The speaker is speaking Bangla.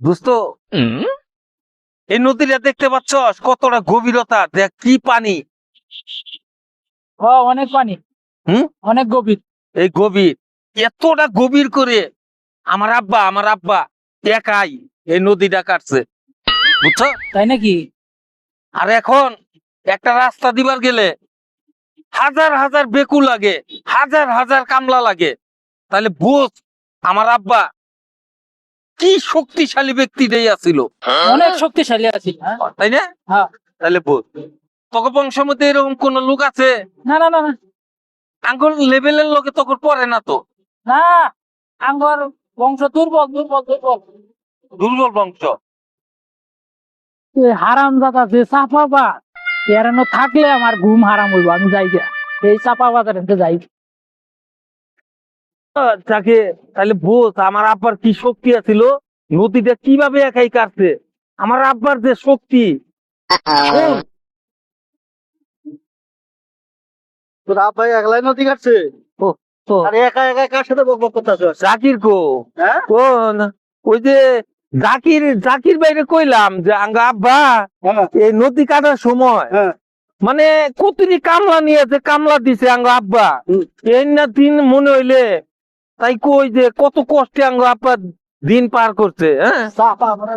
দোস্ত এই নদীটা দেখতে পাচ্ছস কতটা গভীরতা, দেখ কি পানি। অনেক পানি। হুম, অনেক গভীর। এই গভীর, এতটা গভীর করে আমার আব্বা একাই এই নদীটা কাটছে, বুঝছো? তাই নাকি? আর এখন একটা রাস্তা দিবার গেলে হাজার হাজার বেকু লাগে, হাজার হাজার কামলা লাগে। তাহলে বোঝ আমার আব্বা কি শক্তিশালী ব্যক্তি ছিল, অনেক শক্তিশালী আছি। তাই না? হ্যাঁ। তাহলে বোঝ তোকে বংশের মধ্যে এরকম কোন লোক আছে? না না না না আঙ্গুল লেভেলের লোকে তোকে পড়ে না তো। না, আঙ্গর বংশ দুর্বল দুর্বল দুর্বল। দুর্বল বংশ। হারাম দাদা যে চাপাবাদ এরানো থাকলে আমার ঘুম হারাম হইব, আমি যাই গা এই চাপাবাদের যাই। তাকে তাহলে বোঝ আমার আব্বার কি শক্তি আছিল, নদীটা কিভাবে একাই কাটছে, আমার আব্বার যে শক্তি। শোন, তোর আব্বাই একলাই নদী কাটছে? ও আর একা একা কার সাথে বকবক করতেছ? জাকির কো, হ্যাঁ, কোন ওই যে জাকির বাইরে কইলাম যে আঙ্গা আব্বা এই নদী কাটার সময় মানে কতরি কামলা নিয়েছে, কামলা দিছে আঙ্গা আব্বা এই না দিন মনে হইলে, তাই কই যে কত কষ্টে আঙ্গা আব্বা দিন পার করছে। হ্যাঁ, চাপা আমরা